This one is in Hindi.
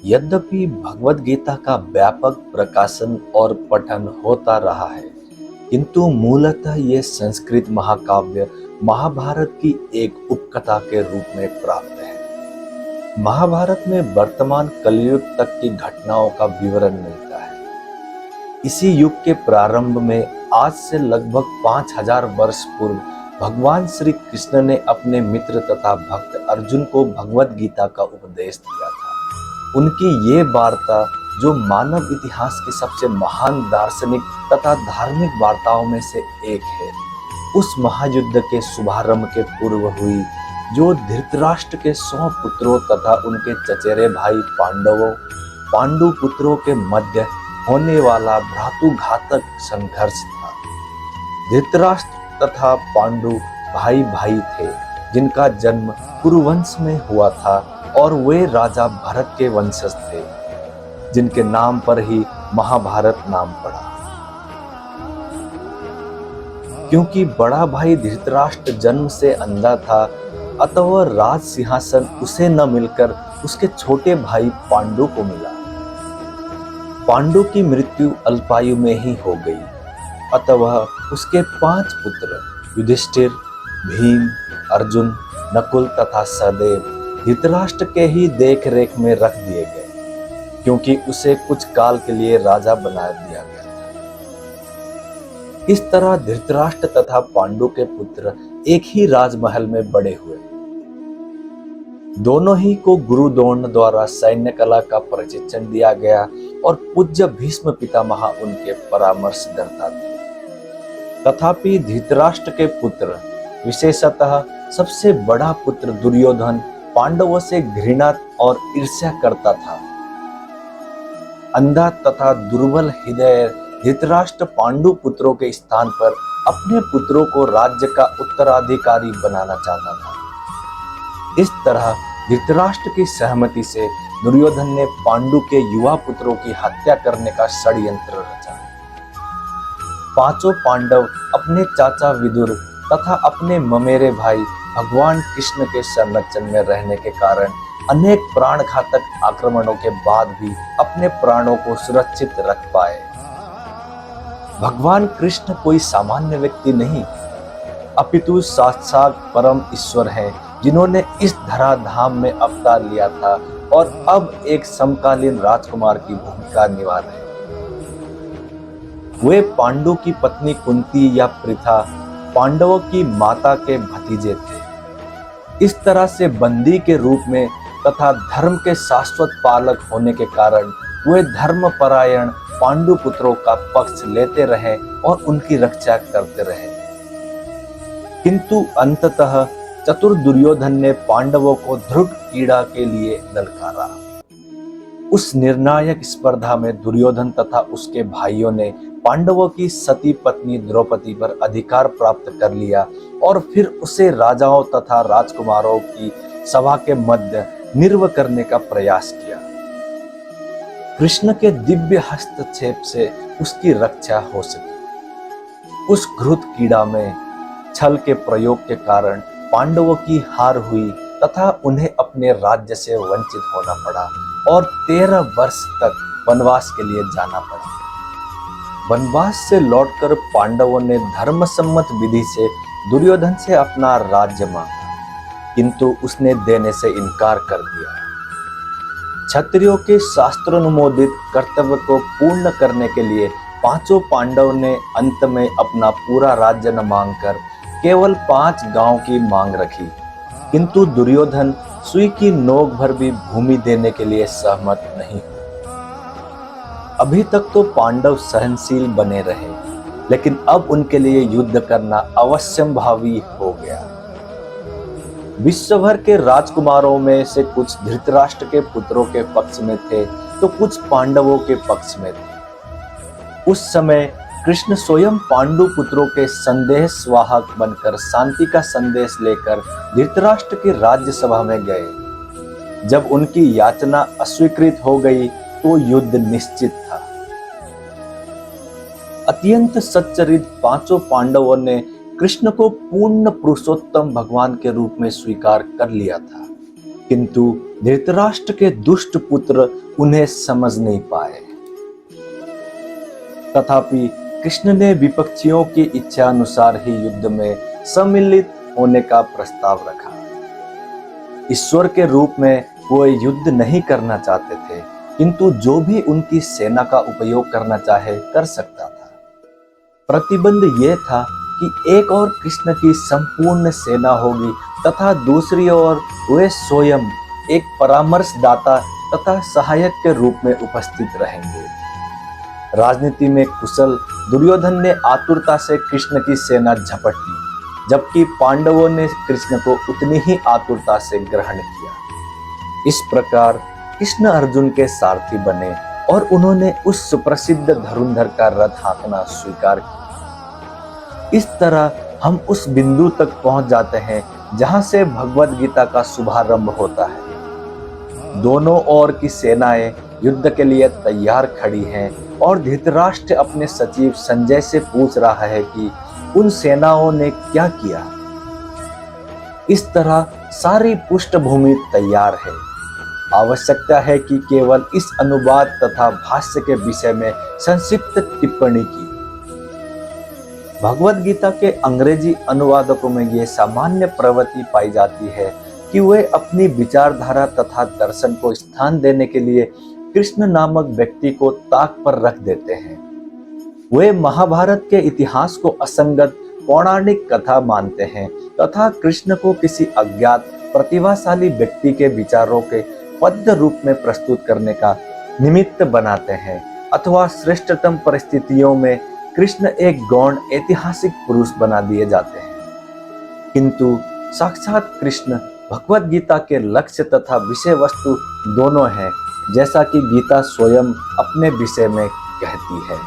यद्यपि भगवद गीता का व्यापक प्रकाशन और पठन होता रहा है, किंतु मूलतः ये संस्कृत महाकाव्य महाभारत की एक उपकथा के रूप में प्राप्त है। महाभारत में वर्तमान कलयुग तक की घटनाओं का विवरण मिलता है। इसी युग के प्रारंभ में आज से लगभग 5000 वर्ष पूर्व भगवान श्री कृष्ण ने अपने मित्र तथा भक्त अर्जुन को भगवद गीता का उपदेश दिया था। उनकी ये वार्ता, जो मानव इतिहास की सबसे महान दार्शनिक तथा धार्मिक वार्ताओं में से एक है, उस महायुद्ध के शुभारंभ के पूर्व हुई, जो धृतराष्ट्र के 100 पुत्रों तथा उनके चचेरे भाई पांडु पुत्रों के मध्य होने वाला भ्रातुघातक संघर्ष था। धृतराष्ट्र तथा पांडु भाई भाई थे, जिनका जन्म कुरुवंश में हुआ था और वे राजा भरत के वंशज थे, जिनके नाम पर ही महाभारत नाम पड़ा। क्योंकि बड़ा भाई धृतराष्ट्र जन्म से अंधा था, अतः वह राज सिंहासन उसे न मिलकर उसके छोटे भाई पांडु को मिला। पांडु की मृत्यु अल्पायु में ही हो गई, अतः वह उसके 5 पुत्र युधिष्ठिर, भीम, अर्जुन, नकुल तथा सहदेव धृतराष्ट्र के ही देख रेख में रख दिए गए, क्योंकि उसे कुछ काल के लिए राजा बना दिया गया था। इस तरह धृतराष्ट्र तथा पांडु के पुत्र एक ही राजमहल में बड़े हुए। दोनों ही को गुरु द्रोण द्वारा सैन्य कला का प्रशिक्षण दिया गया और पूज्य भीष्म पितामह उनके परामर्शदाता थे। तथापि धृतराष्ट्र के पुत्र, विशेषतः सबसे बड़ा पुत्र दुर्योधन, पांडवों से घृणा और ईर्ष्या करता था। अंधा तथा दुर्बल हृदय धृतराष्ट्र पांडु पुत्रों के स्थान पर अपने पुत्रों को राज्य का उत्तराधिकारी बनाना चाहता था। इस तरह धृतराष्ट्र की सहमति से दुर्योधन ने पांडु के युवा पुत्रों की हत्या करने का षड्यंत्र रचा। 5 पांडव अपने चाचा विदुर तथा अपने ममेरे भाई भगवान कृष्ण के संरक्षण में रहने के कारण अनेक प्राणघातक आक्रमणों के बाद भी अपने प्राणों को सुरक्षित रख पाए। भगवान कृष्ण कोई सामान्य व्यक्ति नहीं, अपितु साक्षात परम ईश्वर हैं, जिन्होंने इस धराधाम में अवतार लिया था और अब एक समकालीन राजकुमार की भूमिका निभा रहे। वे पांडु की पत्नी कुंती या पृथा, पांडवों की माता के भतीजे थे। इस तरह से बंदी के रूप में तथा धर्म के शाश्वत पालक होने के कारण वे धर्मपरायण पांडु पुत्रों का पक्ष लेते रहे और उनकी रक्षा करते रहे। किंतु अंततः चतुर दुर्योधन ने पांडवों को ध्रुव क्रीड़ा के लिए ललकारा। उस निर्णायक स्पर्धा में दुर्योधन तथा उसके भाइयों ने पांडवों की सती पत्नी द्रौपदी पर अधिकार प्राप्त कर लिया और फिर उसे राजाओं तथा राजकुमारों की सभा के मध्य निर्व करने का प्रयास किया। कृष्ण के दिव्य हस्तक्षेप से उसकी रक्षा हो सकी। उस घृत क्रीड़ा में छल के प्रयोग के कारण पांडवों की हार हुई तथा उन्हें अपने राज्य से वंचित होना पड़ा और 13 वर्ष तक वनवास के लिए जाना पड़ा। वनवास से लौटकर पांडवों ने धर्मसम्मत विधि से दुर्योधन से अपना राज्य मांगा, किंतु उसने देने से इनकार कर दिया। क्षत्रियों के शास्त्रानुमोदित कर्तव्य को पूर्ण करने के लिए 5 पांडव ने अंत में अपना पूरा राज्य न मांगकर केवल 5 गांव की मांग रखी, किंतु दुर्योधन सुई की नोक भर भी भूमि देने के लिए सहमत नहीं हुआ। अभी तक तो पांडव सहनशील बने रहे, लेकिन अब उनके लिए युद्ध करना अवश्यंभावी हो गया। विश्व भर के राजकुमारों में से कुछ धृतराष्ट्र के पुत्रों के पक्ष में थे तो कुछ पांडवों के पक्ष में थे। उस समय कृष्ण स्वयं पांडु पुत्रों के संदेश वाहक बनकर शांति का संदेश लेकर धृतराष्ट्र की राज्यसभा में गए। जब उनकी याचना अस्वीकृत हो गई तो युद्ध निश्चित था। अत्यंत सच्चरित 5 पांडवों ने कृष्ण को पूर्ण पुरुषोत्तम भगवान के रूप में स्वीकार कर लिया था, किंतु धृतराष्ट्र के दुष्ट पुत्र उन्हें समझ नहीं पाए। तथापि कृष्ण ने विपक्षियों की इच्छा अनुसार ही युद्ध में सम्मिलित होने का प्रस्ताव रखा। ईश्वर के रूप में वो युद्ध नहीं करना चाहते थे, किंतु जो भी उनकी सेना का उपयोग करना चाहे कर सकता था। प्रतिबंध यह था कि एक और कृष्ण की संपूर्ण सेना होगी तथा दूसरी ओर वे स्वयं एक परामर्शदाता तथा सहायक के रूप में उपस्थित रहेंगे। राजनीति में कुशल दुर्योधन ने आतुरता से कृष्ण की सेना झपट ली, जबकि पांडवों ने कृष्ण को उतनी ही आतुरता से ग्रहण किया। इस प्रकार कृष्ण अर्जुन के सारथी बने और उन्होंने उस सुप्रसिद्ध धनुर्धर का रथ हाँकना स्वीकार किया। इस तरह हम उस बिंदु तक पहुंच जाते हैं जहां से भगवद गीता का शुभारंभ होता है। दोनों ओर की सेनाएं युद्ध के लिए तैयार खड़ी हैं और धृतराष्ट्र अपने सचिव संजय से पूछ रहा है कि उन सेनाओं ने क्या किया। इस तरह सारी पृष्ठभूमि तैयार है। आवश्यकता है कि केवल इस अनुवाद तथा भाष्य के विषय में संक्षिप्त टिप्पणी की। भगवद गीता के अंग्रेजी अनुवादकों में यह सामान्य प्रवृत्ति पाई जाती है कि वे अपनी विचारधारा तथा दर्शन को स्थान देने के लिए कृष्ण नामक व्यक्ति को ताक पर रख देते हैं। वे महाभारत के इतिहास को असंगत पौराणिक कथा मानते हैं तथा कृष्ण को किसी अज्ञात प्रतिभाशाली व्यक्ति के विचारों के पद्य रूप में प्रस्तुत करने का निमित्त बनाते हैं, अथवा श्रेष्ठतम परिस्थितियों में कृष्ण एक गौण ऐतिहासिक पुरुष बना दिए जाते हैं। किंतु साक्षात कृष्ण भगवद गीता के लक्ष्य तथा विषय वस्तु दोनों हैं, जैसा कि गीता स्वयं अपने विषय में कहती है।